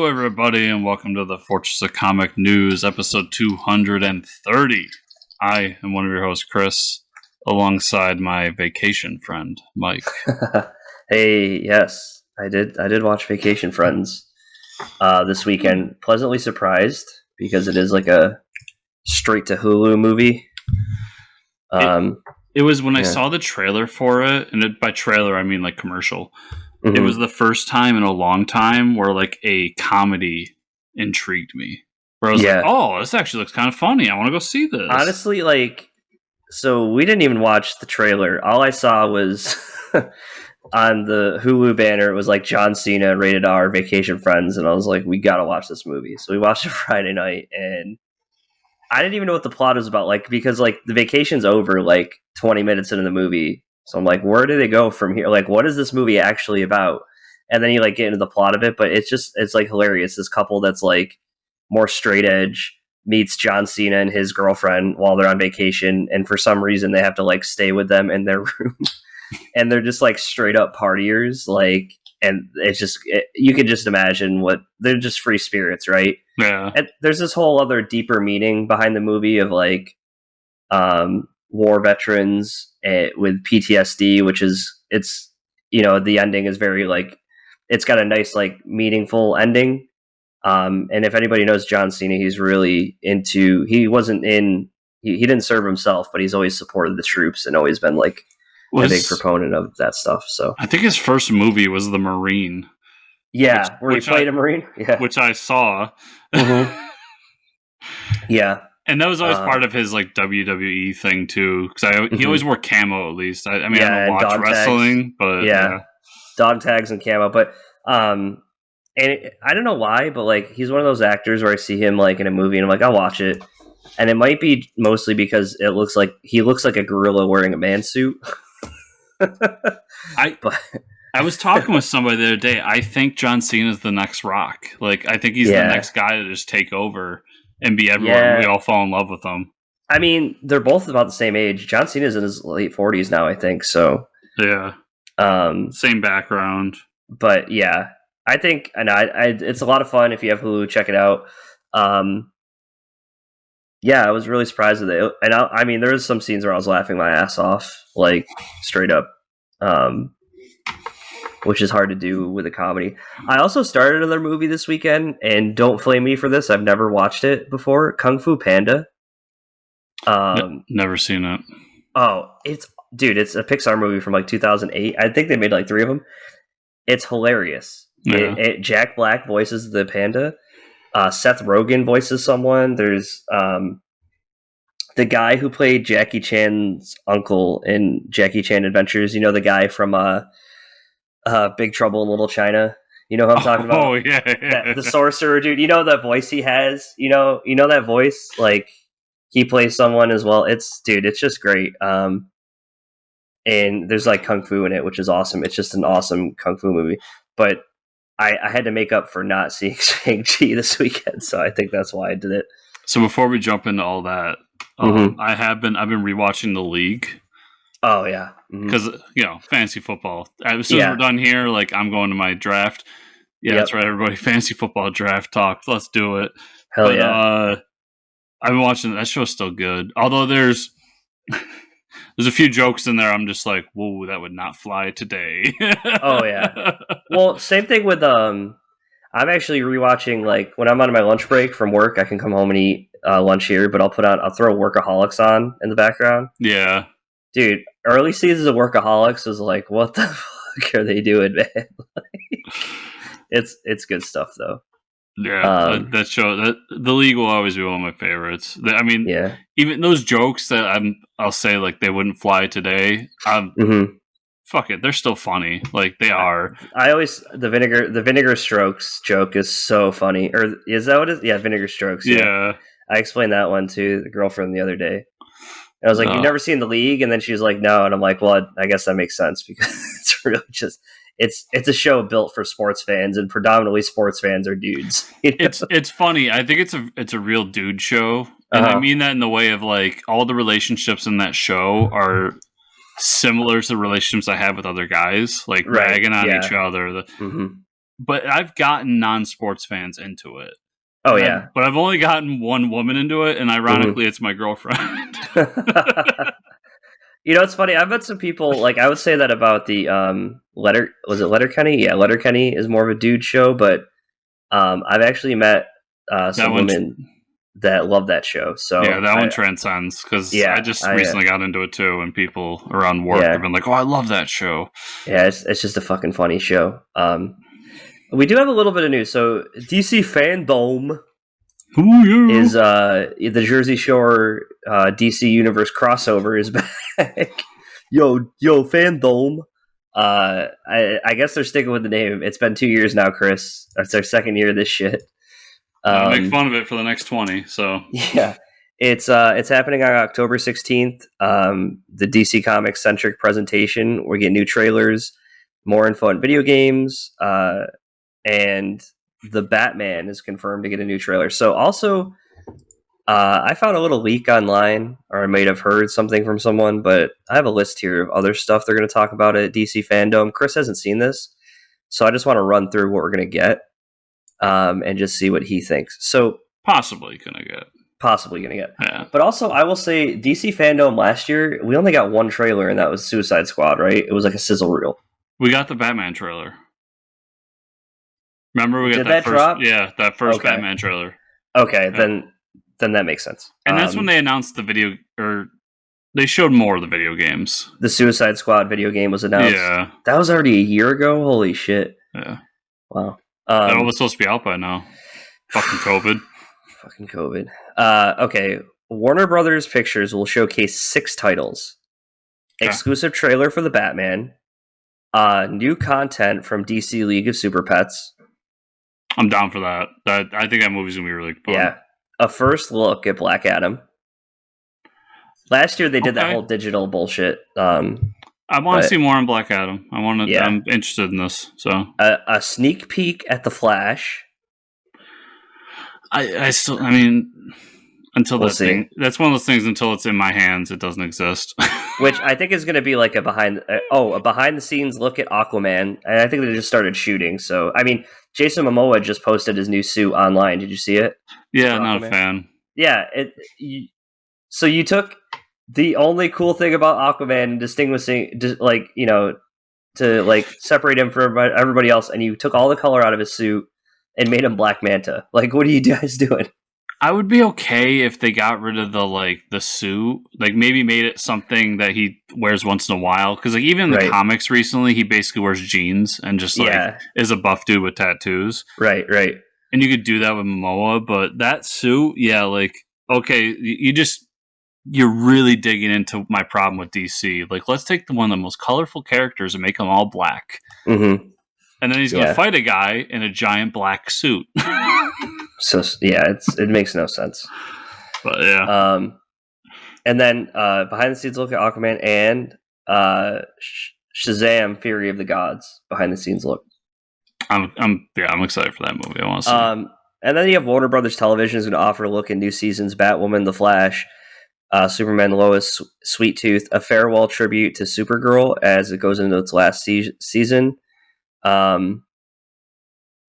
Hello, everybody, and welcome to the Fortress of Comic News, episode 230. I am one of your hosts, Chris, alongside my vacation friend, Mike. Hey, yes, I did watch Vacation Friends this weekend. Pleasantly surprised because it is like a straight to Hulu movie. It was when I saw the trailer for it, and by trailer I mean like commercial. Mm-hmm. It was the first time in a long time where like a comedy intrigued me. Where I was like, oh, this actually looks kind of funny. I want to go see this. Honestly, so we didn't even watch the trailer. All I saw was on the Hulu banner, it was like John Cena, rated R, Vacation Friends, and I was like, we gotta watch this movie. So we watched it Friday night, and I didn't even know what the plot was about, because the vacation's over 20 minutes into the movie. So I'm like, where do they go from here? What is this movie actually about? And then you get into the plot of it, but it's hilarious. This couple that's more straight edge meets John Cena and his girlfriend while they're on vacation, and for some reason they have to stay with them in their room, and they're just straight up partiers, and it's just you can just imagine what they're just free spirits, right? Yeah. And there's this whole other deeper meaning behind the movie of war veterans with PTSD, which is the ending is very it's got a nice meaningful ending. And if anybody knows John Cena, he's really into. He didn't serve himself, but he's always supported the troops and always been a big proponent of that stuff. So I think his first movie was The Marine. Yeah, where he played a Marine. Yeah, which I saw. Mm-hmm. Yeah. And that was always part of his WWE thing too, because he always wore camo at least. I don't watch wrestling, but dog tags and camo. But I don't know why, but he's one of those actors where I see him in a movie and I'm like, I'll watch it, and it might be mostly because he looks like a gorilla wearing a man suit. I was talking with somebody the other day. I think John Cena is the next Rock. I think he's the next guy to just take over and be everyone. Yeah. We all fall in love with him. I mean, they're both about the same age. John Cena's in his late 40s now, I think. So yeah, same background. But yeah, I think, and it's a lot of fun. If you have Hulu, check it out. Yeah, I was really surprised with it, and I mean, there was some scenes where I was laughing my ass off, straight up. Which is hard to do with a comedy. I also started another movie this weekend, and don't flame me for this. I've never watched it before. Kung Fu Panda. Never seen it. Oh, it's a Pixar movie from 2008. I think they made 3 of them. It's hilarious. Yeah. Jack Black voices the panda. Seth Rogen voices someone. There's the guy who played Jackie Chan's uncle in Jackie Chan Adventures. You know, the guy from Big Trouble in Little China. You know who I'm talking about? Oh, yeah. The sorcerer dude. You know that voice he has? You know that voice? He plays someone as well. It's just great. And there's Kung Fu in it, which is awesome. It's just an awesome Kung Fu movie. But I had to make up for not seeing Shang-Chi this weekend, so I think that's why I did it. So before we jump into all that, I've been rewatching The League. Oh yeah, because fantasy football. As soon as we're done here, I'm going to my draft. Yeah, that's right, everybody. Fantasy football draft talk. Let's do it. Hell yeah! I've been watching. That show's still good. Although there's a few jokes in there. I'm just like, whoa, that would not fly today. Oh yeah. Well, same thing with I'm actually rewatching when I'm on my lunch break from work. I can come home and eat lunch here, but I'll throw Workaholics on in the background. Yeah. Dude, early seasons of Workaholics is what the fuck are they doing, man? It's good stuff though. Yeah, that show, The League will always be one of my favorites. I mean, even those jokes that I'll say they wouldn't fly today. Fuck it, they're still funny. They are. I always the vinegar strokes joke is so funny. Or is that what it is? Yeah, vinegar strokes. Yeah. I explained that one to the girlfriend the other day. I was like, "You've never seen The League?" And then she was like, "No." And I'm like, "Well, I guess that makes sense because it's really just it's a show built for sports fans, and predominantly sports fans are dudes." It's funny. I think it's a real dude show, and I mean that in the way of all the relationships in that show are similar to the relationships I have with other guys, ragging on each other. but I've gotten non-sports fans into it. Oh, yeah. But I've only gotten one woman into it, and ironically, it's my girlfriend. You know, it's funny. I've met some people, like, I would say that about the was it Letterkenny? Yeah, Letterkenny is more of a dude show, but I've actually met some women that love that show. So yeah, that one transcends, because I just recently got into it too, and people around work have been like, "Oh, I love that show." Yeah, it's just a fucking funny show. We do have a little bit of news. So DC Fandome is the Jersey Shore DC Universe crossover is back. yo Fandome. I guess they're sticking with the name. It's been 2 years now, Chris. That's our second year of this shit. Make fun of it for the next 20. So yeah, it's happening on October 16th. The DC Comics centric presentation. We get new trailers, more info on video games, and the Batman is confirmed to get a new trailer. So also, I found a little leak online, or I might have heard something from someone, but I have a list here of other stuff they're going to talk about at DC Fandome. Chris hasn't seen this, so I just want to run through what we're going to get, and just see what he thinks. So possibly going to get. Yeah. But also, I will say, DC Fandome last year, we only got one trailer, and that was Suicide Squad, right? It was like a sizzle reel. We got the Batman trailer. Remember, we got that first drop? Yeah, that first Batman trailer. Okay, then that makes sense. And that's when they announced the video, or they showed more of the video games. The Suicide Squad video game was announced. Yeah. That was already a year ago? Holy shit. Yeah. Wow. That was supposed to be out by now. Fucking COVID. Fucking COVID. Okay. Warner Brothers Pictures will showcase 6 titles. Okay. Exclusive trailer for the Batman. New content from DC League of Super Pets. I'm down for that. I think that movie's gonna be really fun. Yeah. A first look at Black Adam. Last year they did that whole digital bullshit. I want to see more on Black Adam. I'm interested in this. So a sneak peek at the Flash. I mean, until that's one of those things. Until it's in my hands, it doesn't exist. Which I think is going to be like a behind the scenes look at Aquaman, and I think they just started shooting. So I mean, Jason Momoa just posted his new suit online. Did you see it? Yeah, not a fan. Yeah, so you took the only cool thing about Aquaman and distinguishing, to separate him from everybody else, and you took all the color out of his suit and made him Black Manta. Like, what are you guys doing? I would be okay if they got rid of the suit, like maybe made it something that he wears once in a while. Because even in the comics recently, he basically wears jeans and just is a buff dude with tattoos. Right. And you could do that with Momoa, but that suit, okay, you're really digging into my problem with DC. Like, let's take one of the most colorful characters and make them all black. Mm-hmm. And then he's going to fight a guy in a giant black suit. So it makes no sense. But yeah. And then behind the scenes look at Aquaman and Shazam: Fury of the Gods behind the scenes look. I'm excited for that movie. I want to see. And then you have Warner Brothers Television is going to offer a look at new seasons: Batwoman, The Flash, Superman, Lois, Sweet Tooth, a farewell tribute to Supergirl as it goes into its last season.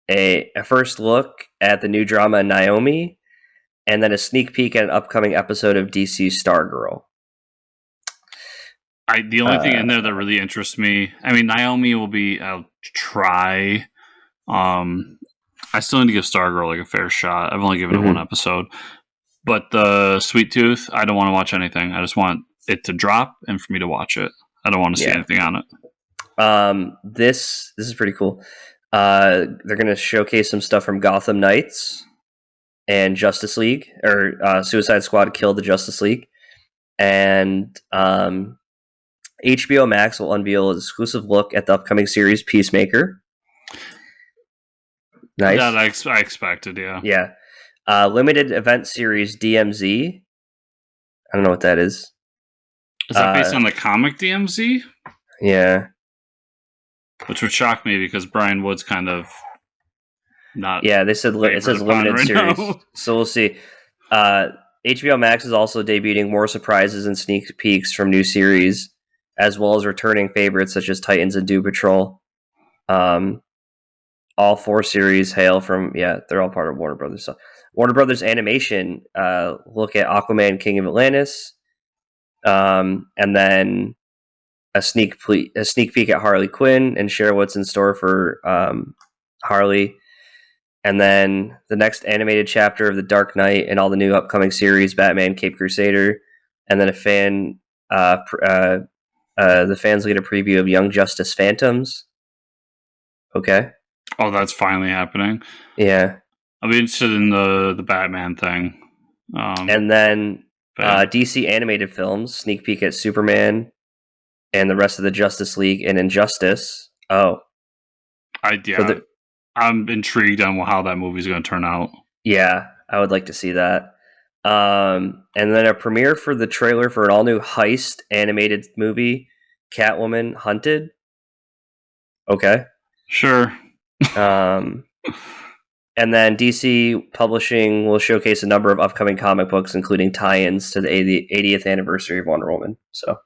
A first look at the new drama Naomi, and then a sneak peek at an upcoming episode of DC's Stargirl. The only thing in there that really interests me, I mean, Naomi I'll try. I still need to give Stargirl a fair shot. I've only given it one episode. But the Sweet Tooth, I don't want to watch anything. I just want it to drop and for me to watch it. I don't want to see anything on it. This is pretty cool. They're going to showcase some stuff from Gotham Knights and Justice League, or Suicide Squad Kill the Justice League. And HBO Max will unveil an exclusive look at the upcoming series Peacemaker. Nice. Yeah, I expected, yeah. Yeah. Limited event series DMZ. I don't know what that is. Is that based on the comic DMZ? Yeah. Which would shock me because Brian Wood's kind of not. Yeah, it says limited series. Now. So we'll see. HBO Max is also debuting more surprises and sneak peeks from new series, as well as returning favorites such as Titans and Doom Patrol. All 4 series hail from they're all part of Warner Brothers. So Warner Brothers Animation, look at Aquaman, King of Atlantis, and then a sneak peek at Harley Quinn, and share what's in store for Harley. And then the next animated chapter of The Dark Knight and all the new upcoming series, Batman, Cape Crusader, and then the fans will get a preview of Young Justice Phantoms. Okay. Oh, that's finally happening. Yeah. I'll be interested in the Batman thing. And then DC animated films, sneak peek at Superman and the rest of the Justice League and Injustice. Oh. I'm intrigued on how that movie's going to turn out. Yeah, I would like to see that. And then a premiere for the trailer for an all-new heist animated movie, Catwoman Hunted. Okay. Sure. And then DC Publishing will showcase a number of upcoming comic books, including tie-ins to the 80th anniversary of Wonder Woman. So,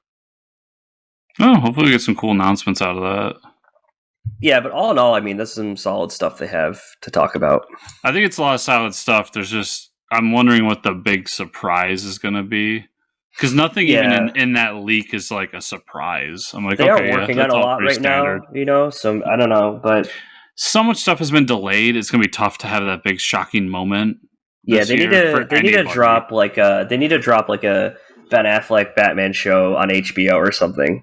hopefully we get some cool announcements out of that. Yeah, but all in all, I mean, that's some solid stuff they have to talk about. I think it's a lot of solid stuff. I'm wondering what the big surprise is going to be. Because nothing even in that leak is like a surprise. I'm like, they are working on a lot right standard now, so I don't know, but so much stuff has been delayed. It's going to be tough to have that big shocking moment. Yeah, they need to drop like a Ben Affleck Batman show on HBO or something.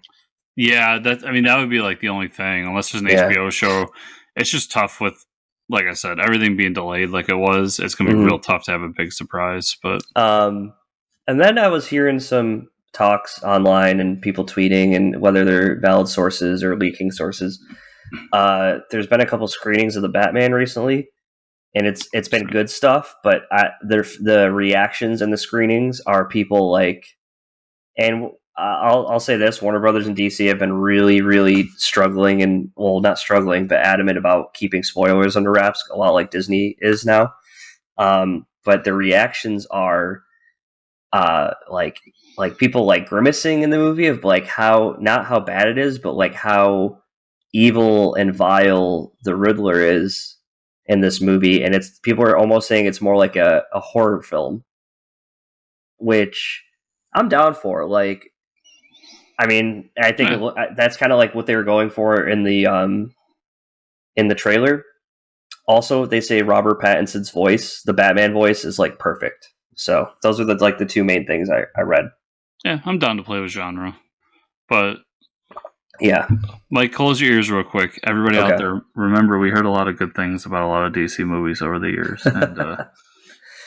Yeah, that would be like the only thing, unless there's an HBO show. It's just tough with, like I said, everything being delayed like it was. It's going to be real tough to have a big surprise. But and then I was hearing some talks online and people tweeting, and whether they're valid sources or leaking sources. There's been a couple screenings of the Batman recently, and it's been good stuff. But the reactions in the screenings are people like, and I'll say this: Warner Brothers and DC have been really, really struggling, and not struggling, but adamant about keeping spoilers under wraps, a lot like Disney is now. But the reactions are like people like grimacing in the movie of like not how bad it is, but like how evil and vile the Riddler is in this movie, and people are almost saying it's more like a horror film, which I'm down for. Like, I mean, I think that's kind of like what they were going for in the trailer. Also, they say Robert Pattinson's voice, the Batman voice, is like perfect. So those are the two main things I read. Yeah, I'm down to play with genre, but yeah, Mike, close your ears real quick. Everybody out there, remember we heard a lot of good things about a lot of DC movies over the years, and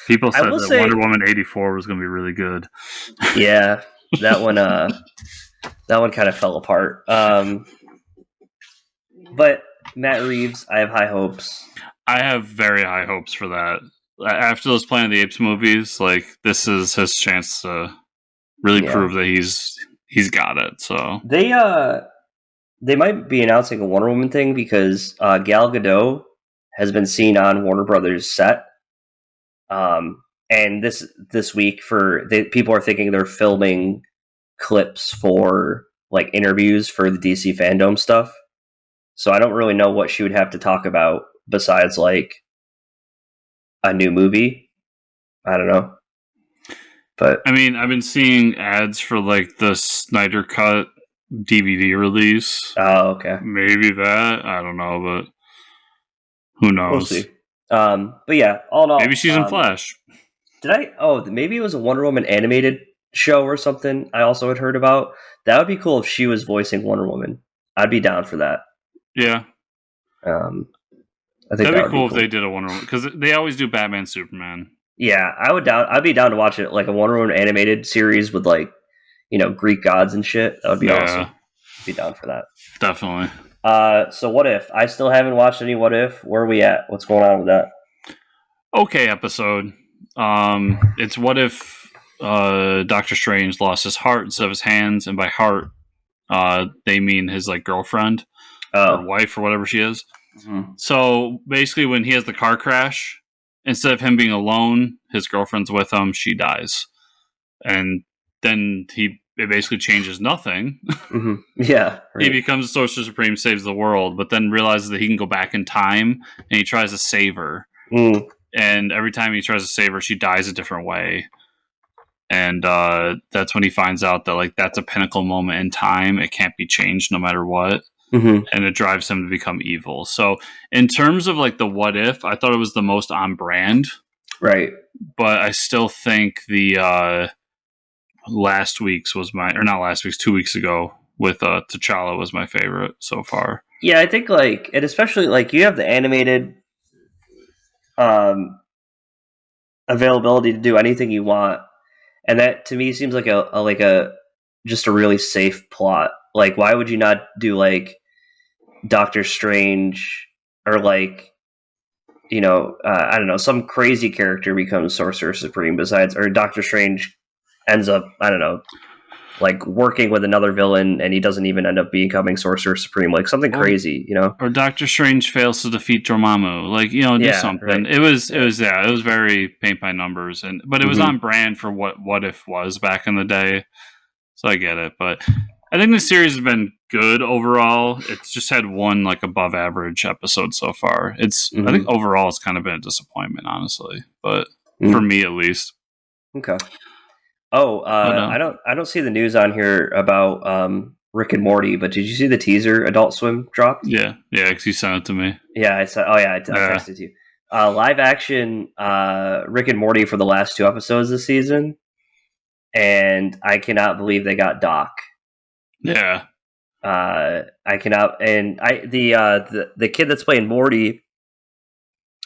people said that Wonder Woman 84 was going to be really good. Yeah, that one kind of fell apart. But Matt Reeves, I have high hopes. I have very high hopes for that. After those Planet of the Apes movies, like, this is his chance to really prove that he's got it. So they might be announcing a Wonder Woman thing because Gal Gadot has been seen on Warner Brothers set. And this week people are thinking they're filming clips for like interviews for the DC Fandome stuff. So I don't really know what she would have to talk about besides like a new movie. I don't know. But I mean, I've been seeing ads for like the Snyder Cut DVD release. Oh, okay. Maybe that. I don't know, but who knows? We'll see. But yeah, all in all, maybe she's in Flash. Maybe it was a Wonder Woman animated show or something I also had heard about. That would be cool if she was voicing Wonder Woman. I'd be down for that. Yeah. I think that'd be cool if they did a Wonder Woman, because they always do Batman, Superman. Yeah, I'd be down to watch it, like a Wonder Woman animated series with like, Greek gods and shit. That would be awesome. I'd be down for that. Definitely. So What If? I still haven't watched any What If. Where are we at? What's going on with that? Okay episode. It's what if Doctor Strange lost his heart instead of his hands, and by heart they mean his like girlfriend or wife or whatever she is. Mm-hmm. So basically when he has the car crash, instead of him being alone, his girlfriend's with him, she dies. And then he it basically changes nothing. Mm-hmm. Yeah, right. He becomes a Sorcerer Supreme, saves the world, but then realizes that he can go back in time, and he tries to save her. And every time he tries to save her, she dies a different way. And that's when he finds out that like that's a pinnacle moment in time. It can't be changed no matter what. And it drives him to become evil. So in terms of like the what if, I thought it was the most on brand. Right. But I still think the last week's was my, or not last week's, 2 weeks ago with T'Challa was my favorite so far. Yeah, I think like, and especially like you have the animated availability to do anything you want, and that to me seems like a just a really safe plot. Like, why would you not do like Doctor Strange or like, you know, I don't know, some crazy character becomes Sorcerer Supreme besides, or Doctor Strange ends up, I don't know, like working with another villain and he doesn't even end up becoming Sorcerer Supreme, like something crazy, you know? Or Doctor Strange fails to defeat Dormammu, like, you know, do something. Right. It was very paint by numbers, but it was on brand for what if was back in the day. So I get it, but I think the series has been good overall. It's just had one like above average episode so far. I think overall it's kind of been a disappointment, honestly, but for me at least. Okay. Oh, I don't see the news on here about Rick and Morty, but did you see the teaser Adult Swim dropped? Yeah, because you sent it to me. Yeah, I saw. Oh yeah, I texted you. Live action Rick and Morty for the last 2 episodes this season, and I cannot believe they got Doc. Yeah, I cannot. And the kid that's playing Morty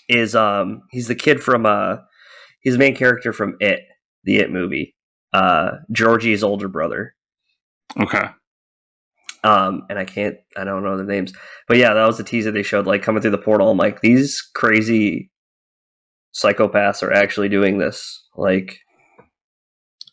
is he's the kid from he's the main character from the It movie. Georgie's older brother. Okay. And I don't know the names, but yeah, that was the teaser they showed, like coming through the portal. I'm like, these crazy psychopaths are actually doing this. Like,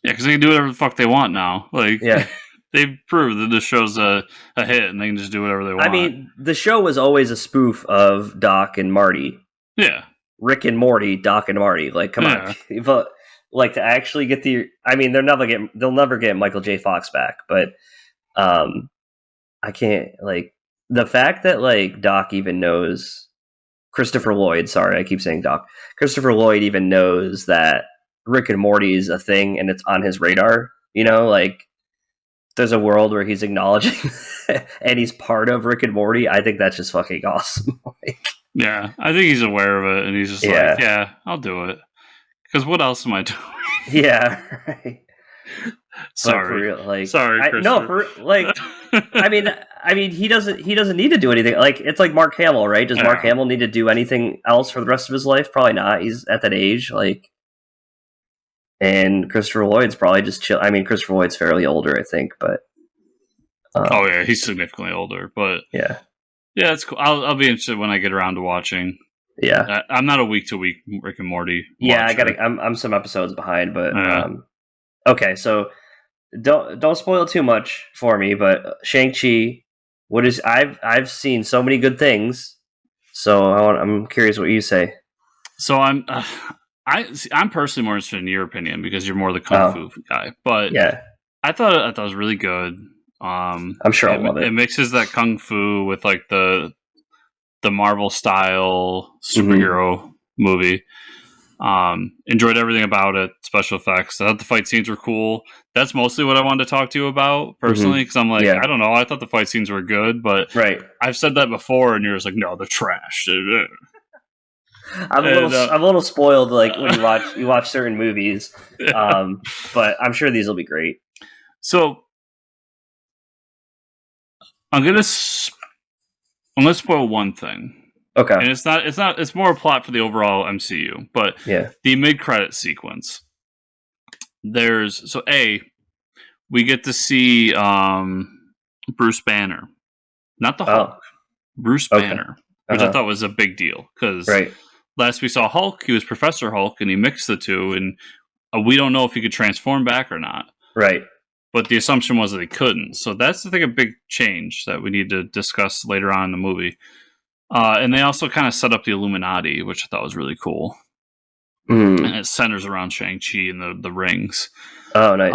yeah, because they can do whatever the fuck they want now. Like, yeah, they've proved that this show's a hit and they can just do whatever they want. I mean, the show was always a spoof of Doc and Marty. Yeah. Rick and Morty, Doc and Marty. Like, come on. But like to actually get they'll never get Michael J. Fox back, but I can't, like, the fact that like Doc even knows Christopher Lloyd, sorry, I keep saying Doc. Christopher Lloyd even knows that Rick and Morty is a thing and it's on his radar, you know, like there's a world where he's acknowledging and he's part of Rick and Morty. I think that's just fucking awesome. Like, yeah, I think he's aware of it and he's just like, yeah, I'll do it. Because what else am I doing? Yeah, right. Sorry, for real, like, sorry, I mean, he doesn't need to do anything. Like, it's like Mark Hamill, right? Does Mark Hamill need to do anything else for the rest of his life? Probably not. He's at that age, like, and Christopher Lloyd's probably just chill. I mean, Christopher Lloyd's fairly older, I think, but oh yeah, he's significantly older, but yeah, it's cool. I'll be interested when I get around to watching. Yeah, I'm not a week to week Rick and Morty. Yeah, I'm some episodes behind, but okay, so don't spoil too much for me. But Shang-Chi, I've seen so many good things, so I'm curious what you say. So I'm personally more interested in your opinion because you're more the kung fu guy. But yeah, I thought it was really good. I'm sure I'll love it. It mixes that kung fu with like the Marvel style superhero movie. Enjoyed everything about it. Special effects. I thought the fight scenes were cool. That's mostly what I wanted to talk to you about personally, because I'm like, I don't know. I thought the fight scenes were good, but I've said that before, and you're just like, no, they're trash. I'm a little spoiled, like when you watch certain movies, but I'm sure these will be great. So I'm gonna spoil one thing. Okay. And it's more a plot for the overall MCU, but the mid-credit sequence. We get to see Bruce Banner. Not the Hulk. Bruce Banner, which I thought was a big deal because last we saw Hulk, he was Professor Hulk and he mixed the two, and we don't know if he could transform back or not. Right. But the assumption was that he couldn't. So that's, I think, a big change that we need to discuss later on in the movie. And they also kind of set up the Illuminati, which I thought was really cool. And it centers around Shang-Chi and the rings. Oh, nice.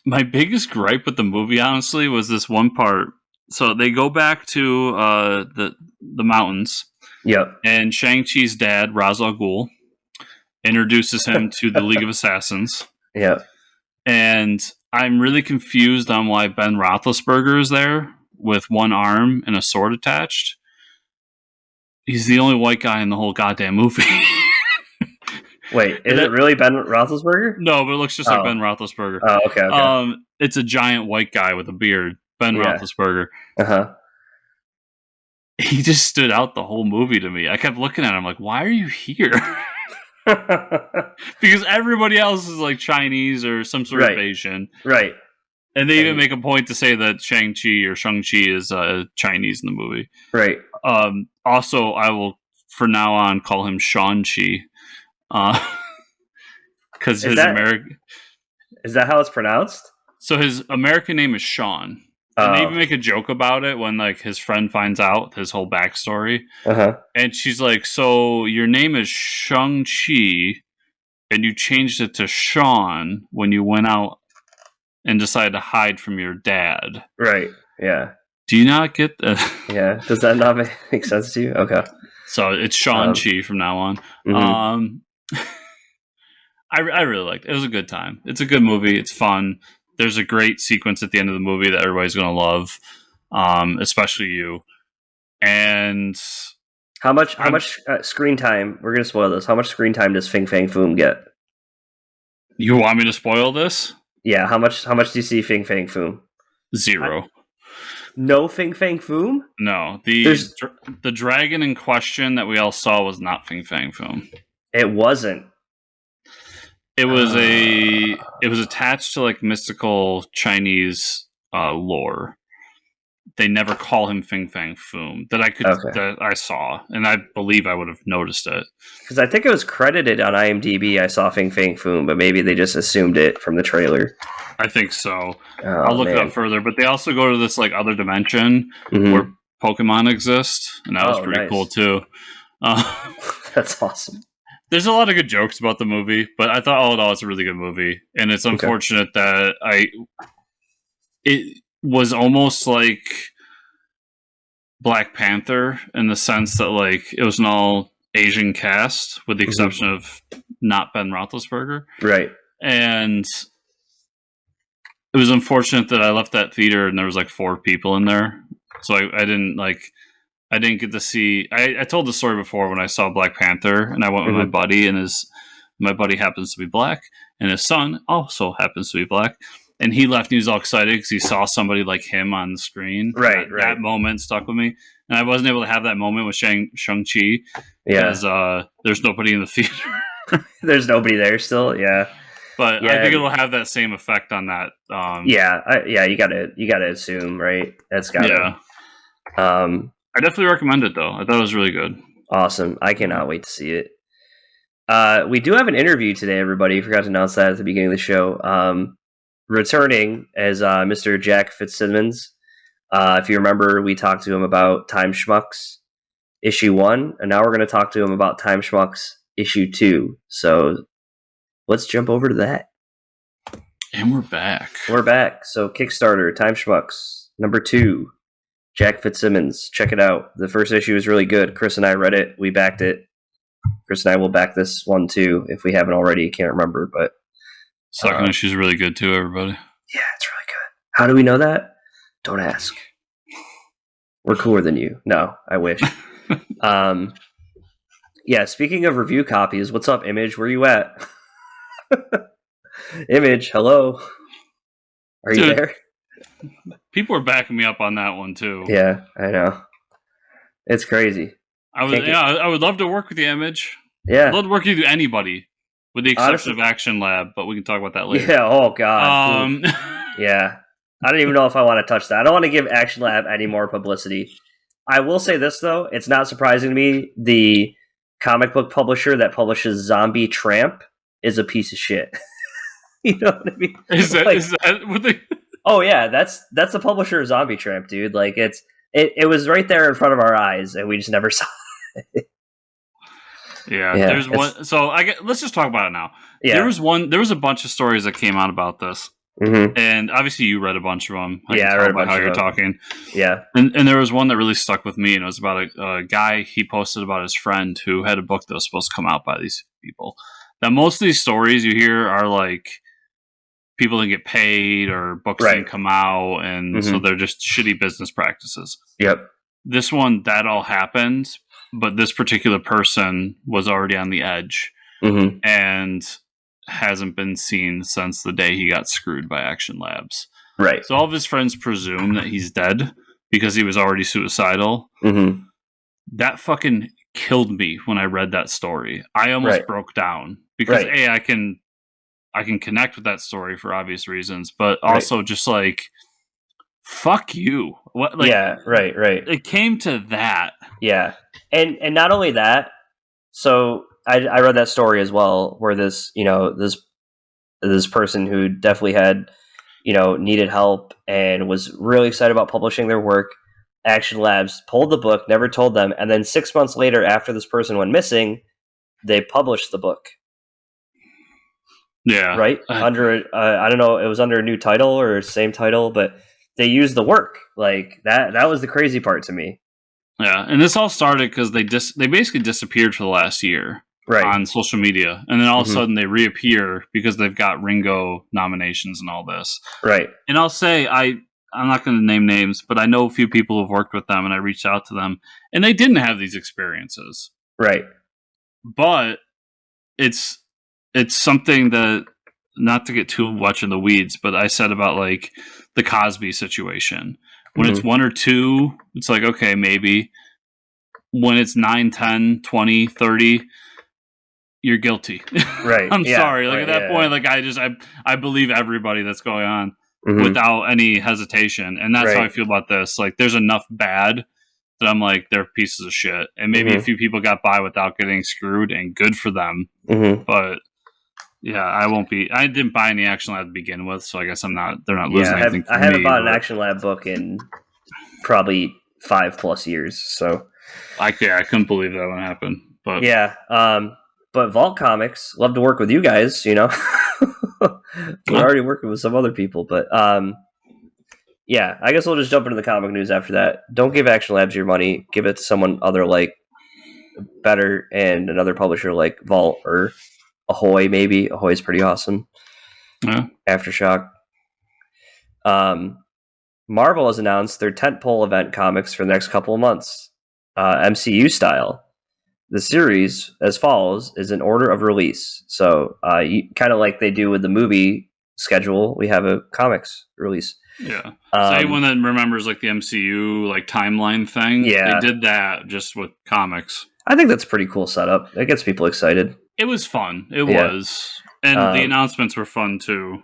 My biggest gripe with the movie, honestly, was this one part. So they go back to the mountains. Yep. And Shang-Chi's dad, Ra's al Ghul, introduces him to the League of Assassins. Yep. And I'm really confused on why Ben Roethlisberger is there with one arm and a sword attached. He's the only white guy in the whole goddamn movie. Wait, is it really Ben Roethlisberger? No, but it looks just like Ben Roethlisberger. Oh, okay. It's a giant white guy with a beard, Ben Roethlisberger. Uh-huh. He just stood out the whole movie to me. I kept looking at him like, why are you here? Because everybody else is like Chinese or some sort of Asian. Right. And they even make a point to say that Shang-Chi or Shang-Chi is Chinese in the movie. Right. Also, I will, for now on, call him Sean-Chi. Because his American... Is that how it's pronounced? So his American name is Sean. And they even make a joke about it when like his friend finds out his whole backstory. Uh-huh. And she's like, so your name is Shang-Chi, and you changed it to Sean when you went out and decided to hide from your dad. Right, yeah. Do you not get that? Yeah, does that not make sense to you? Okay. So it's Shang-Chi from now on. Mm-hmm. I really liked it. It was a good time. It's a good movie. It's fun. There's a great sequence at the end of the movie that everybody's going to love, especially you. And how much screen time? We're going to spoil this. How much screen time does Fing Fang Foom get? You want me to spoil this? Yeah. How much do you see Fing Fang Foom? 0. No Fing Fang Foom? No. The dragon in question that we all saw was not Fing Fang Foom. It wasn't. It was attached to like mystical Chinese lore. They never call him Fing Fang Foom that I saw, and I believe I would have noticed it because I think it was credited on IMDb. I saw Fing Fang Foom, but maybe they just assumed it from the trailer. I think so. I'll look it up further. But they also go to this like other dimension where Pokemon exist, and that was pretty cool too. That's awesome. There's a lot of good jokes about the movie, but I thought all in all it's a really good movie. And it's unfortunate that it was almost like Black Panther in the sense that like it was an all Asian cast with the exception of not Ben Roethlisberger. Right. And it was unfortunate that I left that theater and there was like 4 people in there. So I didn't get to see. I told the story before when I saw Black Panther, and I went with my buddy, and my buddy happens to be black, and his son also happens to be black, and he left and he was all excited because he saw somebody like him on the screen. Right. That moment stuck with me, and I wasn't able to have that moment with Shang-Chi because there's nobody in the theater. There's nobody there still. Yeah. But I think it'll have that same effect on that. You gotta assume, right? That's gotta. Yeah. I definitely recommend it, though. I thought it was really good. Awesome. I cannot wait to see it. We do have an interview today, everybody. I forgot to announce that at the beginning of the show. Returning as Mr. Jack Fitzsimmons. If you remember, we talked to him about Time Schmucks issue 1, and now we're going to talk to him about Time Schmucks issue 2. So let's jump over to that. And we're back. We're back. So Kickstarter, Time Schmucks, number 2. Jack Fitzsimmons, check it out. The first issue is really good. Chris and I read it. We backed it. Chris and I will back this one too if we haven't already. Can't remember, but second issue's really good too. Everybody, yeah, it's really good. How do we know that? Don't ask. We're cooler than you. No, I wish. Yeah. Speaking of review copies, what's up, Image? Where you at? Image, hello. Are you there? People are backing me up on that one too. Yeah, I know. It's crazy. I would love to work with the Image. Yeah, I'd love to work with anybody, with the exception of Action Lab, but we can talk about that later. Yeah. Oh God. Yeah. I don't even know if I want to touch that. I don't want to give Action Lab any more publicity. I will say this though: it's not surprising to me. The comic book publisher that publishes Zombie Tramp is a piece of shit. You know what I mean? Is that what they? Oh yeah, that's the publisher of Zombie Tramp, dude. Like it was right there in front of our eyes, and we just never saw it. Yeah, there's one. So let's just talk about it now. Yeah. There was a bunch of stories that came out about this, Mm-hmm. And obviously you read a bunch of them. I read a bunch how of you're them. talking. Yeah. And there was one that really stuck with me, and it was about a guy. He posted about his friend who had a book that was supposed to come out by these people. Now, most of these stories you hear are like people didn't get paid or books didn't come out, and so they're just shitty business practices. Yep. This one, that all happened, but this particular person was already on the edge and hasn't been seen since the day he got screwed by Action Labs. Right. So all of his friends presume that he's dead because he was already suicidal. That fucking killed me when I read that story. I almost broke down because A, I can connect with that story for obvious reasons, but also just like, fuck you. What? Like, right. It came to that. Yeah, and not only that. So I read that story as well, where this person who definitely had needed help and was really excited about publishing their work. Action Labs pulled the book, never told them, and then 6 months later, after this person went missing, they published the book. Yeah, right. Under I don't know, it was under a new title or same title, but they used the work like that. That was the crazy part to me. Yeah, and this all started because they basically disappeared for the last year on social media, and then all of a sudden they reappear because they've got Ringo nominations and all this. Right. And I'll say I'm not going to name names, but I know a few people who've worked with them, and I reached out to them, and they didn't have these experiences. Right. But it's something that, not to get too much in the weeds, but I said about like the Cosby situation. When it's 1 or 2, it's like, okay, maybe. When it's 9, 10, 20, 30, you're guilty. Right. I'm sorry. Like at that point, like I believe everybody that's going on without any hesitation. And that's how I feel about this. Like there's enough bad that I'm like, they're pieces of shit. And maybe a few people got by without getting screwed, and good for them. But yeah, I didn't buy any Action Lab to begin with, so I guess they're not losing anything for me. I haven't bought an Action Lab book in probably 5+ years, so I couldn't believe that when it happened. But yeah, but Vault Comics, love to work with you guys, We're already working with some other people, but yeah, I guess we'll just jump into the comic news after that. Don't give Action Labs your money, give it to someone other like better, and another publisher like Vault or Ahoy, maybe. Ahoy's pretty awesome. Yeah. Aftershock. Marvel has announced their tentpole event comics for the next couple of months, MCU style. The series, as follows, is in order of release. So, kind of like they do with the movie schedule, we have a comics release. Yeah. So anyone that remembers like the MCU like timeline thing, they did that just with comics. I think that's a pretty cool setup. It gets people excited. It was fun. It was. And the announcements were fun, too.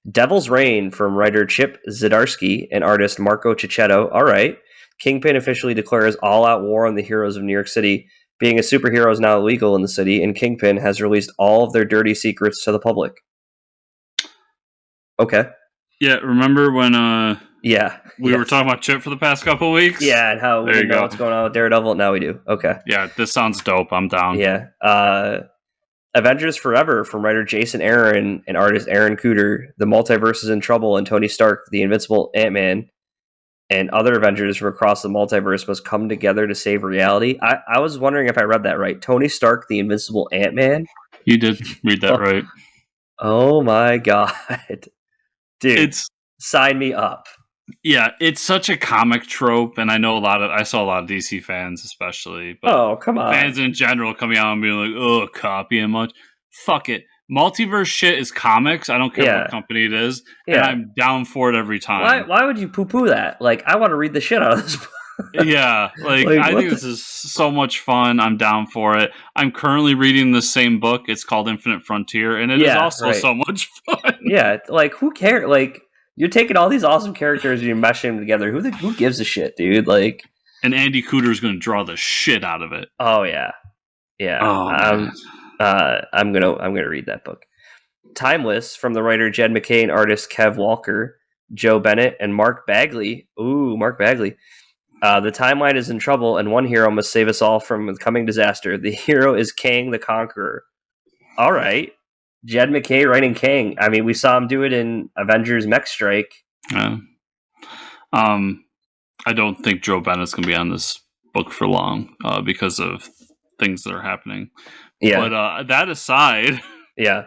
Devil's Reign from writer Chip Zdarsky and artist Marco Cicchetto. All right. Kingpin officially declares all-out war on the heroes of New York City. Being a superhero is now illegal in the city, and Kingpin has released all of their dirty secrets to the public. Okay. Yeah, remember when we were talking about Chip for the past couple of weeks? Yeah, and how we know what's going on with Daredevil? Now we do. Okay. Yeah, this sounds dope. I'm down. Yeah. Avengers Forever from writer Jason Aaron and artist Aaron Cooter. The multiverse is in trouble, and Tony Stark, the Invincible Ant-Man, and other Avengers from across the multiverse must come together to save reality. I was wondering if I read that right. Tony Stark, the Invincible Ant-Man? You did read that right. Oh my god. Dude, sign me up. Yeah, it's such a comic trope, and I saw a lot of DC fans especially. But come on. Fans in general coming out and being like, oh, copying much. Fuck it. Multiverse shit is comics. I don't care what company it is. And I'm down for it every time. Why would you poo-poo that? Like, I want to read the shit out of this book. Yeah, I think this is so much fun. I'm down for it. I'm currently reading the same book. It's called Infinite Frontier, and it is also so much fun. Yeah, like, who cares? Like, you're taking all these awesome characters and you're meshing them together. Who gives a shit, dude? Like, and Andy Cooter is going to draw the shit out of it. Oh yeah. Oh, I'm gonna read that book. Timeless from the writer Jed McKay, artist Kev Walker, Joe Bennett, and Mark Bagley. Ooh, Mark Bagley. The timeline is in trouble, and one hero must save us all from the coming disaster. The hero is Kang the Conqueror. All right. Jed McKay writing Kang. I mean, we saw him do it in Avengers Mech Strike. Yeah. I don't think Joe Bennett's going to be on this book for long because of things that are happening. Yeah. But that aside, yeah,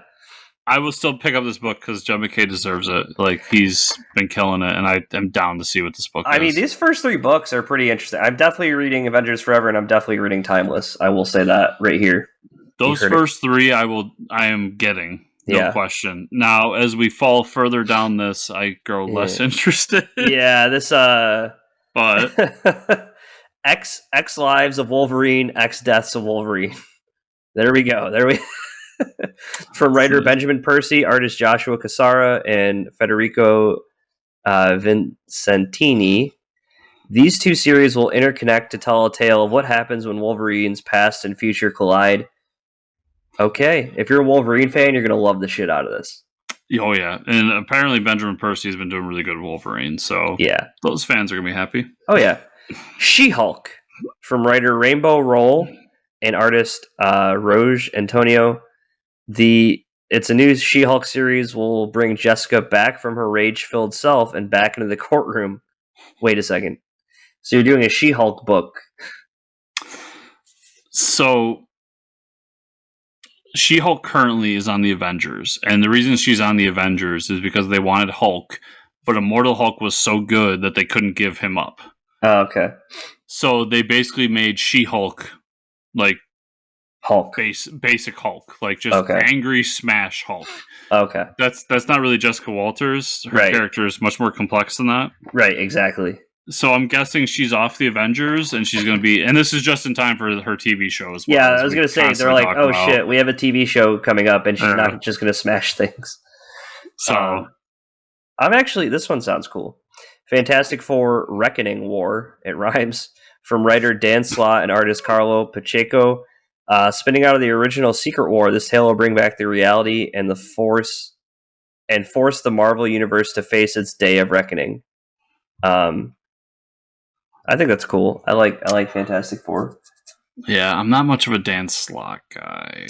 I will still pick up this book because Jed McKay deserves it. Like, he's been killing it, and I am down to see what this book is. I mean, these first 3 books are pretty interesting. I'm definitely reading Avengers Forever, and I'm definitely reading Timeless. I will say that right here. Those first 3, I am getting. No question. Now, as we fall further down this, I grow less interested. Yeah, this but X Lives of Wolverine, X Deaths of Wolverine. There we go. From writer Benjamin Percy, artist Joshua Cassara, and Federico Vincentini. These 2 series will interconnect to tell a tale of what happens when Wolverine's past and future collide. Okay, if you're a Wolverine fan, you're going to love the shit out of this. Oh, yeah. And apparently Benjamin Percy has been doing really good with Wolverine, so yeah, those fans are going to be happy. Oh, yeah. She-Hulk, from writer Rainbow Roll and artist Roge Antonio. It's a new She-Hulk series will bring Jessica back from her rage-filled self and back into the courtroom. Wait a second. So you're doing a She-Hulk book. So She-Hulk currently is on the Avengers, and the reason she's on the Avengers is because they wanted Hulk, but Immortal Hulk was so good that they couldn't give him up. Oh, okay. So they basically made She-Hulk like Hulk, basic Hulk, like just angry smash Hulk. Okay, that's not really Jessica Walters. Her character is much more complex than that. Right, exactly. So I'm guessing she's off the Avengers, and she's going to be, and this is just in time for her TV show as well. Yeah, I was going to say, they're like, oh shit, we have a TV show coming up, and she's not just going to smash things. So I'm actually, this one sounds cool. Fantastic Four Reckoning War, it rhymes, from writer Dan Slott and artist Carlo Pacheco. Spinning out of the original Secret War, this tale will bring back the reality and force the Marvel Universe to face its day of reckoning. I think that's cool. I like Fantastic Four. Yeah, I'm not much of a Dan Slott guy,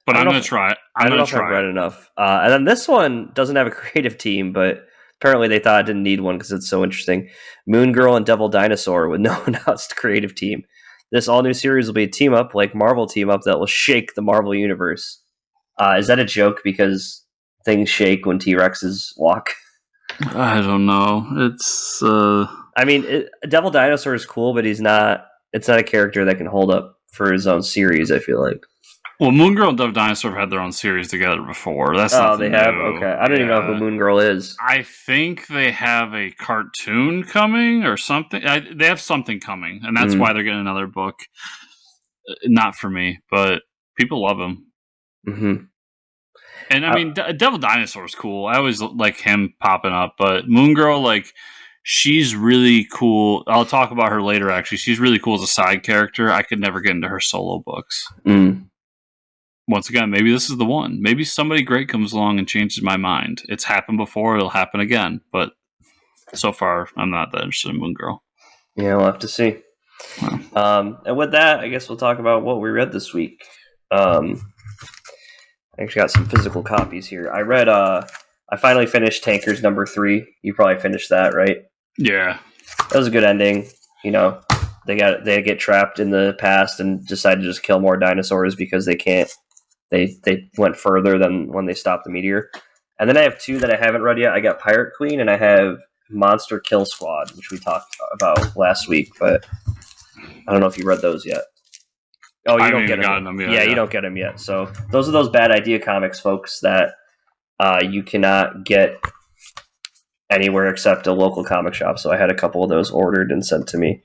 but I'm going to try. I don't know if I've read enough. And then this one doesn't have a creative team, but apparently they thought I didn't need one because it's so interesting. Moon Girl and Devil Dinosaur with no announced creative team. This all-new series will be a team-up, like Marvel team-up, that will shake the Marvel Universe. Is that a joke because things shake when T-Rexes walk? I don't know. It's... I mean, Devil Dinosaur is cool, but it's not a character that can hold up for his own series, I feel like. Well, Moon Girl and Devil Dinosaur have had their own series together before. That's they have? Okay. I don't even know who Moon Girl is. I think they have a cartoon coming or something. They have something coming, and that's why they're getting another book. Not for me, but people love him. Mm-hmm. And I mean, Devil Dinosaur is cool. I always like him popping up, but Moon Girl, like, she's really cool. I'll talk about her later, actually. She's really cool as a side character. I could never get into her solo books. Once again, maybe this is the one. Maybe somebody great comes along and changes my mind. It's happened before. It'll happen again. But so far, I'm not that interested in Moon Girl. Yeah, we'll have to see. Wow. And with that, I guess we'll talk about what we read this week. I actually got some physical copies here. I finally finished Tankers number 3. You probably finished that, right? Yeah. That was a good ending. You know, they get trapped in the past and decide to just kill more dinosaurs because they can't. They went further than when they stopped the meteor. And then I have 2 that I haven't read yet. I got Pirate Queen and I have Monster Kill Squad, which we talked about last week, but I don't know if you read those yet. Oh, you don't get them. Yeah, you don't get them yet. So those are those bad idea comics, folks, that you cannot get anywhere except a local comic shop. So I had a couple of those ordered and sent to me.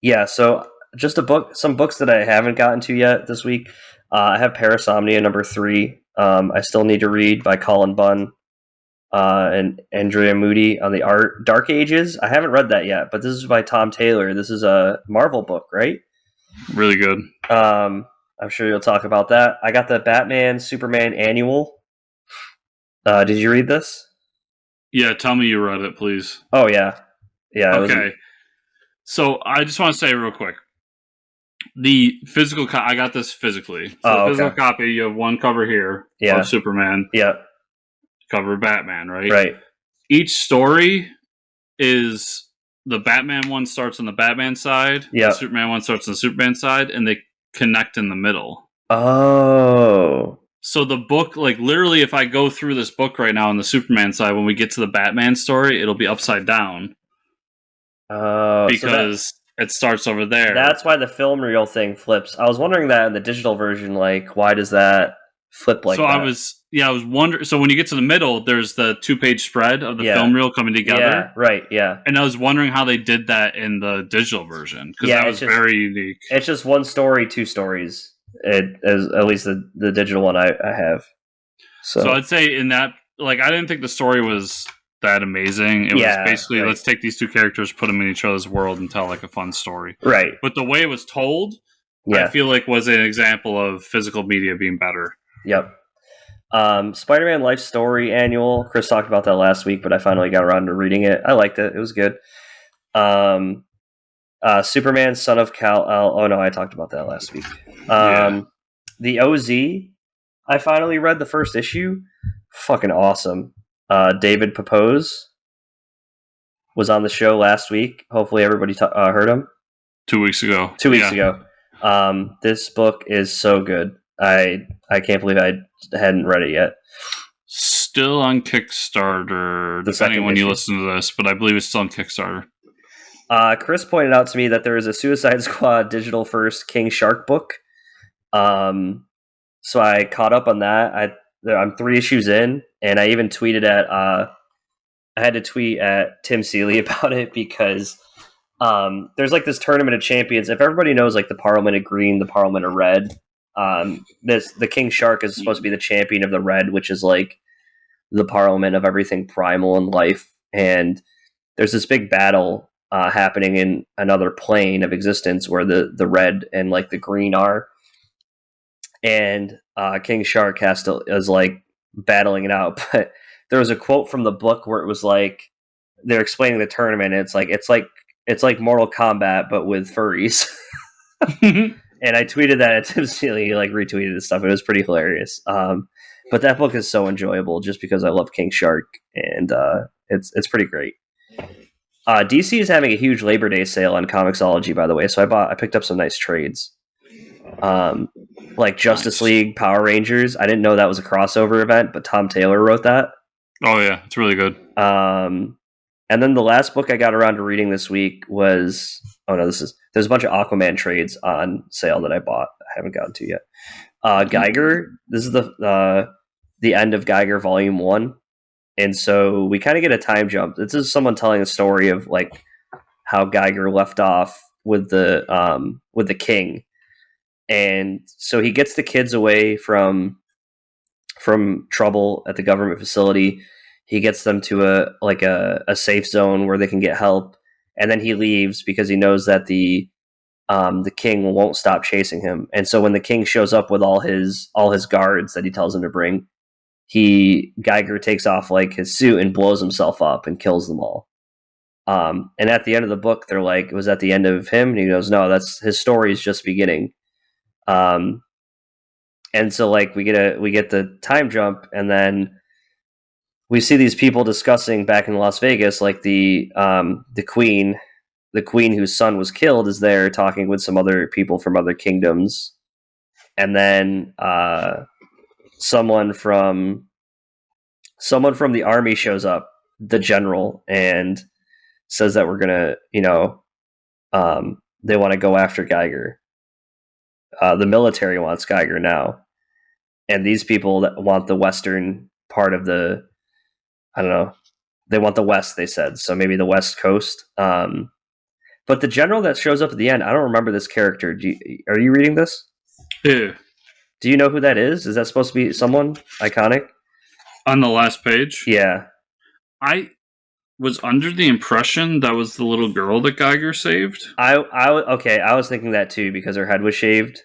Yeah, so just some books that I haven't gotten to yet this week. I have Parasomnia number 3. I still need to read by Colin Bunn and Andrea Moody on the art. Dark Ages, I haven't read that yet, but this is by Tom Taylor. This is a Marvel book, right? Really good. I'm sure you'll talk about that. I got the Batman Superman Annual. Did you read this? Yeah, tell me you read it, please. Oh, yeah. Yeah. Okay. So I just want to say real quick. The physical I got this physically. So the physical copy, you have one cover here of Superman. Yeah. Cover of Batman, right? Right. Each story is the Batman one starts on the Batman side, the Superman one starts on the Superman side, and they connect in the middle. Oh. So the book, like literally, if I go through this book right now on the Superman side, when we get to the Batman story, it'll be upside down. Because it starts over there. That's why the film reel thing flips. I was wondering that in the digital version, like, why does that flip like that? I was wondering. So when you get to the middle, there's the 2-page spread of the film reel coming together. Yeah, right, yeah. And I was wondering how they did that in the digital version, because that was very unique. It's just one story, 2 stories. At least the digital one I have. So I'd say in that, like, I didn't think the story was that amazing. It was basically, let's take these 2 characters, put them in each other's world, and tell like a fun story. Right. But the way it was told, I feel like was an example of physical media being better. Yep. Spider-Man Life Story Annual. Chris talked about that last week, but I finally got around to reading it. I liked it. It was good. Superman, Son of Kal-El. Oh no, I talked about that last week. The OZ. I finally read the first issue. Fucking awesome. David Pepose was on the show last week. Hopefully everybody heard him. 2 weeks ago. 2 weeks ago. This book is so good. I can't believe I hadn't read it yet. Still on Kickstarter, depending on when you listen to this, but I believe it's still on Kickstarter. Chris pointed out to me that there is a Suicide Squad digital first King Shark book. So I caught up on that. I'm 3 issues in, and I even tweeted I had to tweet at Tim Seeley about it because there's like this tournament of champions. If everybody knows like the Parliament of Green, the Parliament of Red, the King Shark is supposed to be the champion of the Red, which is like the Parliament of everything primal in life. And there's this big battle happening in another plane of existence where the Red and like the Green are. And King Shark is like battling it out. But there was a quote from the book where it was like they're explaining the tournament. And it's like Mortal Kombat but with furries. And I tweeted that at Tim Seeley. He like retweeted and stuff. It was pretty hilarious. But that book is so enjoyable just because I love King Shark, and it's pretty great. DC is having a huge Labor Day sale on Comixology, by the way. So I picked up some nice trades. Like Justice League, Power Rangers. I didn't know that was a crossover event, but Tom Taylor wrote that. Oh yeah, it's really good. And then the last book I got around to reading this week was there's a bunch of Aquaman trades on sale that I bought. I haven't gotten to yet. Geiger. This is the end of Geiger Volume 1. And so we kind of get a time jump. This is someone telling a story of like how Geiger left off with the king. And so he gets the kids away from trouble at the government facility. He gets them to a safe zone where they can get help. And then he leaves because he knows that the king won't stop chasing him. And so when the king shows up with all his guards that he tells him to bring, Geiger takes off like his suit and blows himself up and kills them all. And at the end of the book, they're like, was that the end of him? And he goes, no, that's his story is just beginning. And so like we get the time jump, and then we see these people discussing back in Las Vegas, like the queen whose son was killed is there talking with some other people from other kingdoms. And then someone from the army shows up, the general, and says that we're gonna, they want to go after Geiger. The military wants Geiger now, and these people that want the western part of I don't know. They want the West, they said. So maybe the West Coast. But the general that shows up at the end, I don't remember this character. Are you reading this? Yeah. Do you know who that is? Is that supposed to be someone iconic? On the last page? Yeah. I was under the impression that was the little girl that Geiger saved. I was thinking that too because her head was shaved.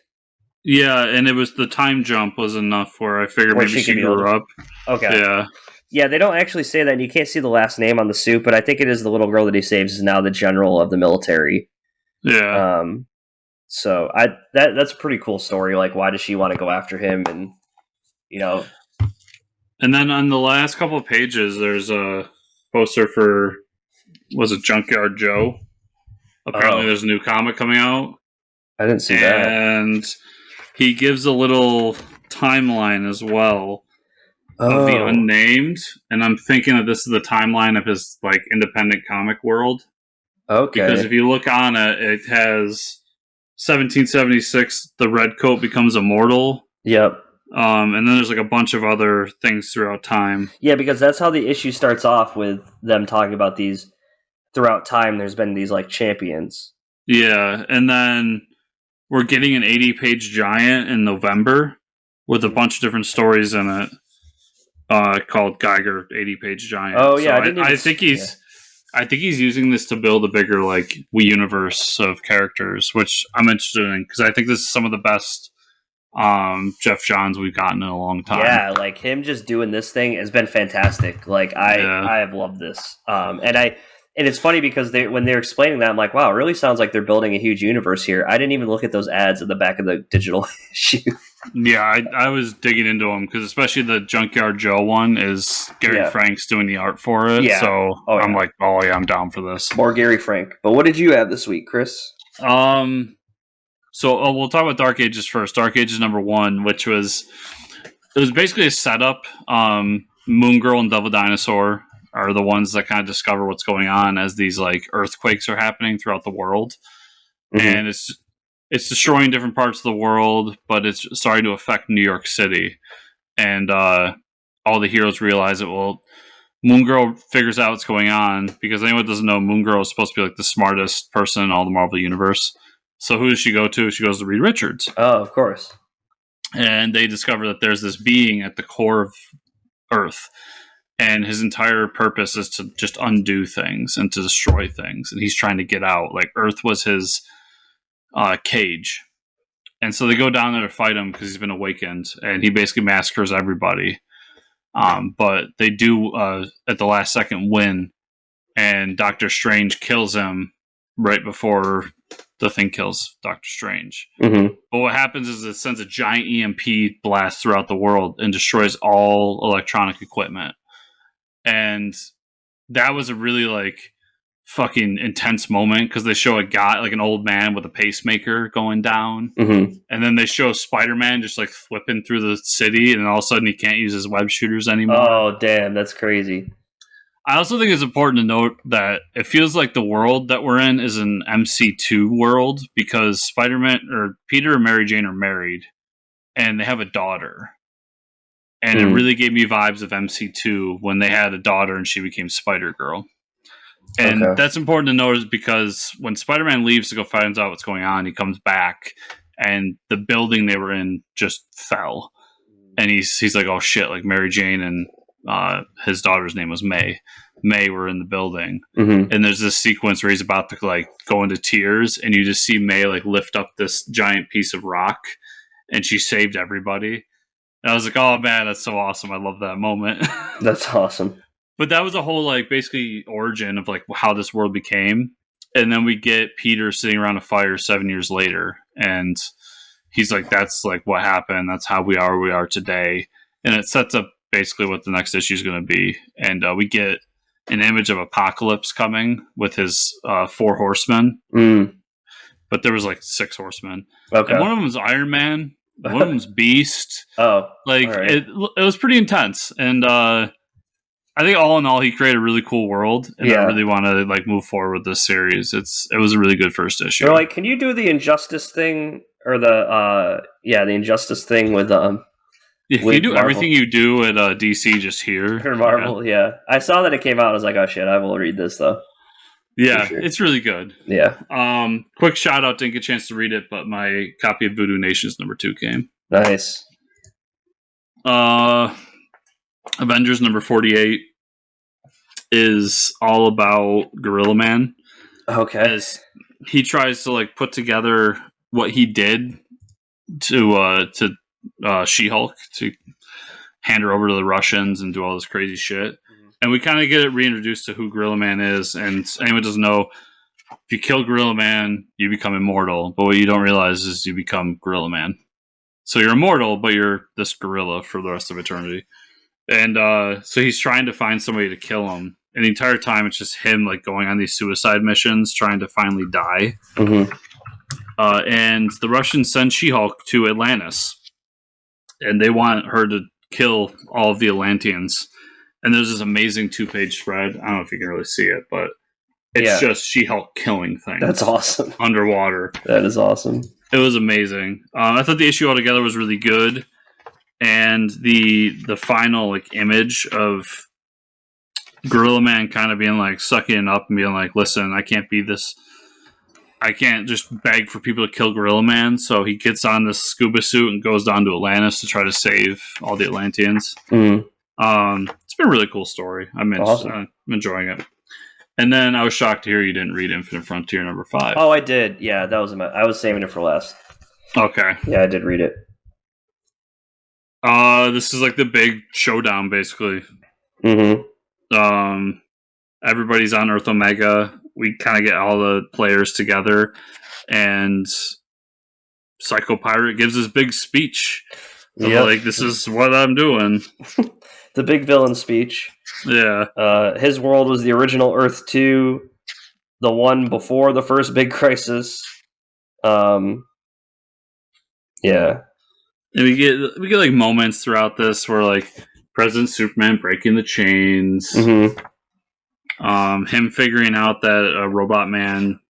Yeah, and it was the time jump was enough where I figured maybe she grew up. Okay. Yeah. Yeah, they don't actually say that, and you can't see the last name on the suit, but I think it is the little girl that he saves is now the general of the military. Yeah. So that's a pretty cool story. Like, why does she want to go after him? And and then on the last couple of pages, there's a poster for, was it Junkyard Joe? Apparently, there's a new comic coming out. I didn't see that. And he gives a little timeline as well of the unnamed. And I'm thinking that this is the timeline of his like independent comic world. Okay. Because if you look on it, it has 1776. The red coat becomes immortal. Yep. And then there's like a bunch of other things throughout time. Yeah, because that's how the issue starts off, with them talking about these throughout time. There's been these like champions. Yeah, and then we're getting an 80-page giant in November with a bunch of different stories in it, called Geiger 80-page giant. Oh yeah, so I think he's using this to build a bigger like universe of characters, which I'm interested in because I think this is some of the best Jeff Johns we've gotten in a long time. Yeah, like him just doing this thing has been fantastic. Like I have loved this. And it's funny because when they're explaining that, I'm like, wow, it really sounds like they're building a huge universe here. I didn't even look at those ads at the back of the digital issue. Yeah, I was digging into them because especially the Junkyard Joe one is Gary Frank's doing the art for it. Yeah. So I'm like, oh yeah, I'm down for this. More Gary Frank. But what did you have this week, Chris? So we'll talk about Dark Ages first. Dark Ages #1, which was basically a setup. Moon Girl and Devil Dinosaur are the ones that kind of discover what's going on as these like earthquakes are happening throughout the world. Mm-hmm. And it's destroying different parts of the world, but it's starting to affect New York City. And all the heroes realize it. Well, Moon Girl figures out what's going on because anyone who doesn't know, Moon Girl is supposed to be like the smartest person in all the Marvel Universe. So who does she go to? She goes to Reed Richards. Oh, of course. And they discover that there's this being at the core of Earth. And his entire purpose is to just undo things and to destroy things. And he's trying to get out. Like, Earth was his cage. And so they go down there to fight him because he's been awakened. And he basically massacres everybody. But they do, at the last second, win. And Doctor Strange kills him right before the thing kills Doctor Strange. Mm-hmm. But what happens is it sends a giant EMP blast throughout the world and destroys all electronic equipment. And that was a really like fucking intense moment because they show a guy, like an old man with a pacemaker going down. Mm-hmm. And then they show Spider-Man just like flipping through the city, and all of a sudden he can't use his web shooters anymore. Oh, damn, that's crazy. I also think it's important to note that it feels like the world that we're in is an MC2 world because Spider-Man or Peter and Mary Jane are married and they have a daughter. And it really gave me vibes of MC2 when they had a daughter and she became Spider-Girl. And that's important to notice because when Spider-Man leaves to go find out what's going on, he comes back and the building they were in just fell. And he's like, oh shit, like Mary Jane and his daughter's name was May. May were in the building. Mm-hmm. And there's this sequence where he's about to like go into tears and you just see May like lift up this giant piece of rock and she saved everybody. And I was like, oh man, that's so awesome. I love that moment. That's awesome. But that was a whole like basically origin of like how this world became. And then we get Peter sitting around a fire 7 years later. And he's like, that's like what happened. That's how we are where we are today. And it sets up basically what the next issue is going to be. And we get an image of Apocalypse coming with his 4 horsemen. Mm. But there was like 6 horsemen. Okay. And one of them was Iron Man. One of them's Beast. Oh, like right. It was pretty intense. And I think all in all, he created a really cool world. And I really want to like move forward with this series. It was a really good first issue. They're like, can you do the Injustice thing or the Injustice thing with if you do Marvel. Everything you do at DC just here. For Marvel, yeah. I saw that it came out. I was like, oh shit, I will read this though. Yeah, sure. It's really good. Yeah. Quick shout out, didn't get a chance to read it, but my copy of Voodoo Nations #2 came. Nice. Avengers #48 is all about Gorilla Man. Okay. As he tries to like put together what he did to She-Hulk to hand her over to the Russians and do all this crazy shit. Mm-hmm. And we kind of get it reintroduced to who Gorilla Man is. And anyone doesn't know, if you kill Gorilla Man, you become immortal. But what you don't realize is you become Gorilla Man. So you're immortal, but you're this gorilla for the rest of eternity. And so he's trying to find somebody to kill him. And the entire time, it's just him like going on these suicide missions, trying to finally die. Mm-hmm. And the Russians send She-Hulk to Atlantis. And they want her to kill all of the Atlanteans. And there's this amazing 2-page spread. I don't know if you can really see it, but it's just She-Hulk killing things. That's awesome. Underwater. That is awesome. It was amazing. I thought the issue altogether was really good. And the final like image of Gorilla Man kind of being like sucking it up and being like, listen, I can't be this. I can't just beg for people to kill Gorilla Man. So he gets on this scuba suit and goes down to Atlantis to try to save all the Atlanteans. It's been a really cool story. I'm enjoying it. And then I was shocked to hear you didn't read Infinite Frontier number 5. Oh, I did. Yeah, that was I was saving it for last. Okay. Yeah, I did read it. This is like the big showdown, basically. Mm-hmm. Everybody's on Earth Omega. We kind of get all the players together, and Psycho Pirate gives his big speech. Like, this is what I'm doing. The big villain speech. Yeah. His world was the original Earth 2, the one before the first big crisis. Yeah. And we get like moments throughout this where like President Superman breaking the chains, him figuring out that Robot Man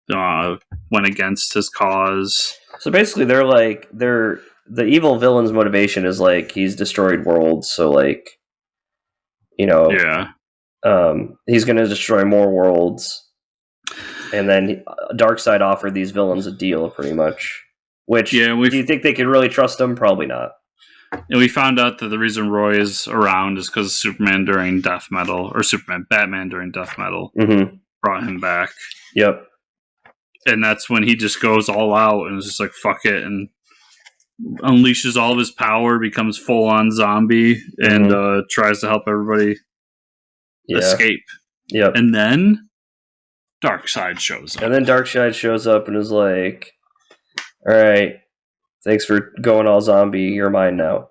went against his cause. So basically, the evil villain's motivation is like he's destroyed worlds, so like, you know, he's going to destroy more worlds, and then Darkseid offered these villains a deal, pretty much. Which, do you think they could really trust him? Probably not. And we found out that the reason Roy is around is because Batman during Death Metal brought him back. Yep. And that's when he just goes all out and is just like, fuck it, and unleashes all of his power, becomes full-on zombie, and tries to help everybody escape. Yep. And then Darkseid shows up. And then Darkseid shows up and is like, all right, thanks for going all zombie. You're mine now.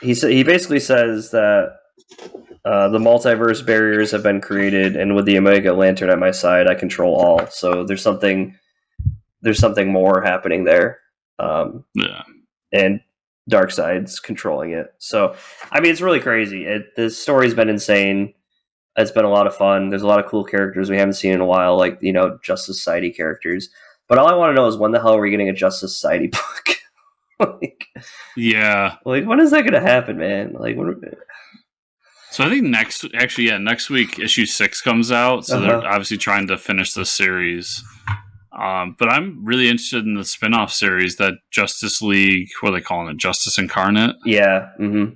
He basically says that the multiverse barriers have been created, and with the Omega Lantern at my side, I control all. So there's something more happening there. And Darkseid's controlling it. So I mean, it's really crazy. The story's been insane. It's been a lot of fun. There's a lot of cool characters we haven't seen in a while, like, you know, Justice Society characters. But all I want to know is when the hell are we getting a Justice Society book? Like, when is that going to happen, man? Like, so I think next week issue 6 comes out. So they're obviously trying to finish this series. But I'm really interested in the spin-off series, that Justice League. What are they calling it? Justice Incarnate. Yeah. Mm-hmm.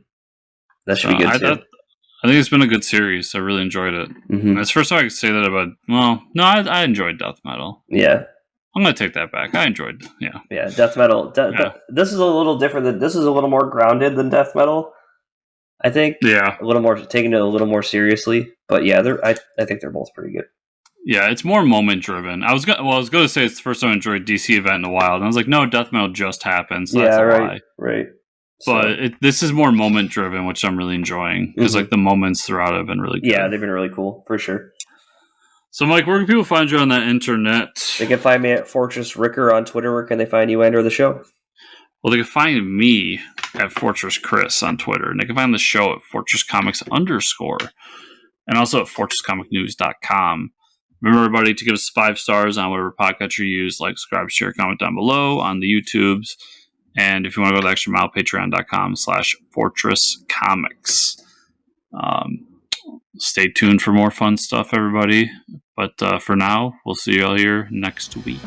That should be good too. I think it's been a good series. I really enjoyed it. Mm-hmm. It's the first time I could say that about... Well, no, I enjoyed Death Metal. Yeah. I'm going to take that back. I enjoyed... Yeah. Yeah, Death Metal. This is a little different. This is a little more grounded than Death Metal, I think. Yeah. A little more... Taking it a little more seriously. But yeah, I think they're both pretty good. Yeah, it's more moment-driven. I was going to say it's the first time I enjoyed DC event in a while. And I was like, no, Death Metal just happened. So that's a lie. Right. But this is more moment-driven, which I'm really enjoying. Because like the moments throughout have been really good. Yeah, they've been really cool, for sure. So, Mike, where can people find you on the internet? They can find me at Fortress Ricker on Twitter. Where can they find you, Andrew, the show? Well, they can find me at Fortress Chris on Twitter. And they can find the show at Fortress Comics _ and also at FortressComicNews.com. Remember, everybody, to give us 5 stars on whatever podcast you use. Like, subscribe, share, comment down below on the YouTubes. And if you want to go the extra mile, patreon.com/FortressComics. Stay tuned for more fun stuff, everybody. But for now, we'll see you all here next week.